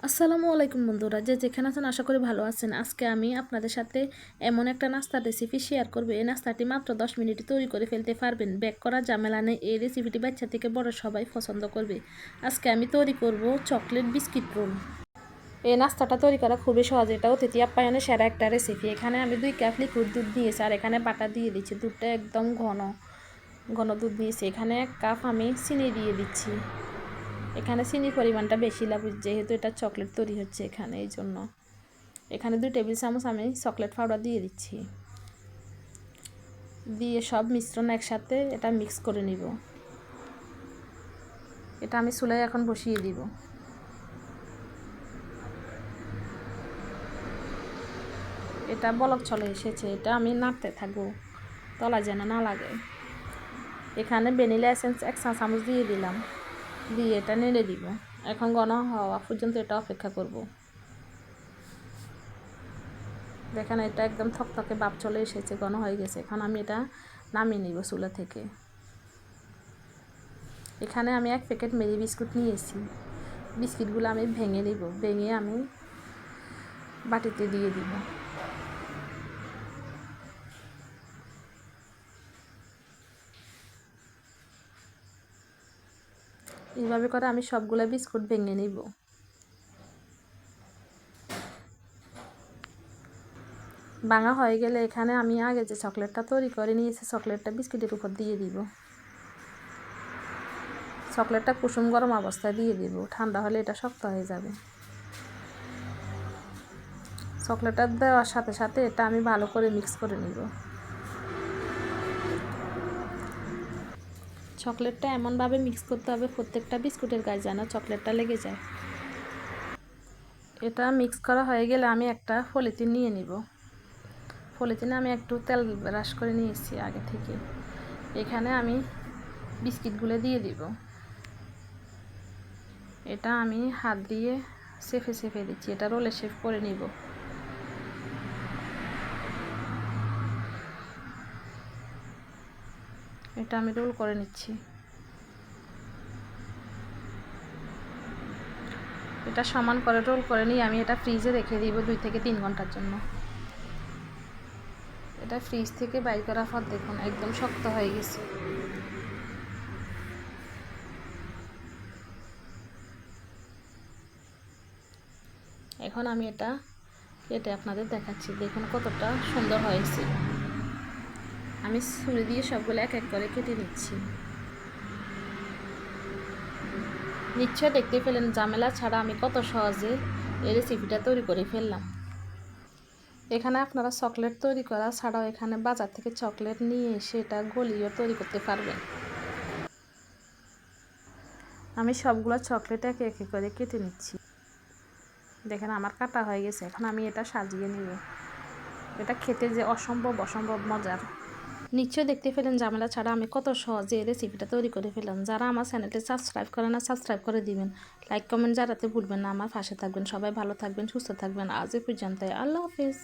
আসসালামু আলাইকুম বন্ধুরা, যে যেখানে আছেন আশা করি ভালো আছেন। আজকে আমি আপনাদের সাথে এমন একটা নাস্তার রেসিপি শেয়ার করব। এই নাস্তাটি মাত্র 10 মিনিটে তৈরি করে ফেলতে পারবেন। বেক করার ঝামেলা নেই। এই রেসিপিটি বাচ্চা থেকে বড় সবাই পছন্দ করবে। আজকে আমি তৈরি করব চকলেট বিস্কিট রোল। এই নাস্তাটা তৈরি করা খুবই সহজ। এটা অতিথি আপ্যায়নের সেরা একটা রেসিপি। এখানে আমি 2 কাপ লিকুইড দুধ দিয়েছি, আর এখানে বাটার দিয়ে দিচ্ছি। দুধটা একদম ঘন ঘন দুধ দিয়েছি। এখানে 1 কাপ আমি চিনি দিয়ে দিচ্ছি। এখানে চিনির পরিমাণটা বেশি লাগবে, যেহেতু এটা চকলেট তৈরি হচ্ছে এখানে, এই জন্য। এখানে 2 টেবিল চামচ আমি চকলেট পাউডার দিয়ে দিচ্ছি। দিয়ে সব মিশ্রণ একসাথে এটা মিক্স করে নিব। এটা আমি চুলায় এখন বসিয়ে দিব। এটা বলক চলে এসেছে। এটা আমি নাড়তে থাকবো, তলা যেন না লাগে। এখানে ভ্যানিলা এসেন্স 1 চা চামচ দিয়ে দিলাম। দিয়ে এটা নেড়ে দিব। এখন ঘন হওয়া পর্যন্ত এটা অপেক্ষা করব। দেখেন, এটা একদম থকথকে ভাব চলে এসেছে, ঘন হয়ে গেছে। এখন আমি এটা নামিয়ে নিব চুলা থেকে। এখানে আমি 1 প্যাকেট মেরি বিস্কুট নিয়েছি। বিস্কিটগুলো আমি ভেঙে নিব। ভেঙে আমি বাটিতে দিয়ে দিব। এইভাবে করে আমি সবগুলো বিস্কুট ভেঙে নিব। ভাঙা হয়ে গেলে এখানে আমি আগে যে চকলেটটা তৈরি করে নিয়েছি, চকলেটটা বিস্কিটের উপর দিয়ে দিব। চকলেটটা কুসুম গরম অবস্থায় দিয়ে দিব। ঠান্ডা হলে এটা শক্ত হয়ে যাবে। চকলেটটা দেওয়ার সাথে সাথে এটা আমি ভালো করে মিক্স করে নিব। চকলেটটা এমনভাবে মিক্স করতে হবে প্রত্যেকটা বিস্কুটের গায়ে যেন চকলেটটা লেগে যায়। এটা মিক্স করা হয়ে গেলে আমি একটা পলিথিন নিয়ে নিব। পলিথিনে আমি একটু তেল ব্রাশ করে নিয়েছি আগে থেকে। এখানে আমি বিস্কিটগুলো দিয়ে দিব। এটা আমি হাত দিয়ে চেপে চেপে দিচ্ছি। এটা রোলের শেপ করে নিব। এটা আমি রোল করে নিচ্ছি। এটা সমান করে রোল করে নিয়ে আমি এটা ফ্রিজে রেখে দিব 2 থেকে 3 ঘন্টার জন্য। এটা ফ্রিজ থেকে বাইর করার পর দেখুন একদম শক্ত হয়ে গেছে। এখন আমি এটা কেটে আপনাদের দেখাচ্ছি। দেখুন কতটা সুন্দর হয়েছে। আমি ছুরি দিয়ে সবগুলো এক এক করে কেটে নিচ্ছি। নিশ্চয় দেখতে পেলেন ঝামেলা ছাড়া আমি কত সহজে এই রেসিপিটা তৈরি করে ফেললাম। এখানে আপনারা চকলেট তৈরি করা ছাড়াও এখানে বাজার থেকে চকলেট নিয়ে এসে এটা গলিয়ে তৈরি করতে পারবেন। আমি সবগুলো চকলেট একে একে করে কেটে নিচ্ছি। দেখেন আমার কাটা হয়ে গেছে। এখন আমি এটা সাজিয়ে নিব। এটা খেতে যে অসম্ভব মজার। নিশ্চয়ই দেখতে পেলেন ঝামেলা ছাড়া আমি কত সহজে এই রেসিপিটা তৈরি করে ফেললাম। যারা আমার চ্যানেলটি সাবস্ক্রাইব করে না, সাবস্ক্রাইব করে দিবেন। লাইক কমেন্ট জানাতে ভুলবেন না। আমার পাশে থাকবেন। সবাই ভালো থাকবেন, সুস্থ থাকবেন। আজ এই পর্যন্ত। আল্লাহ হাফিজ।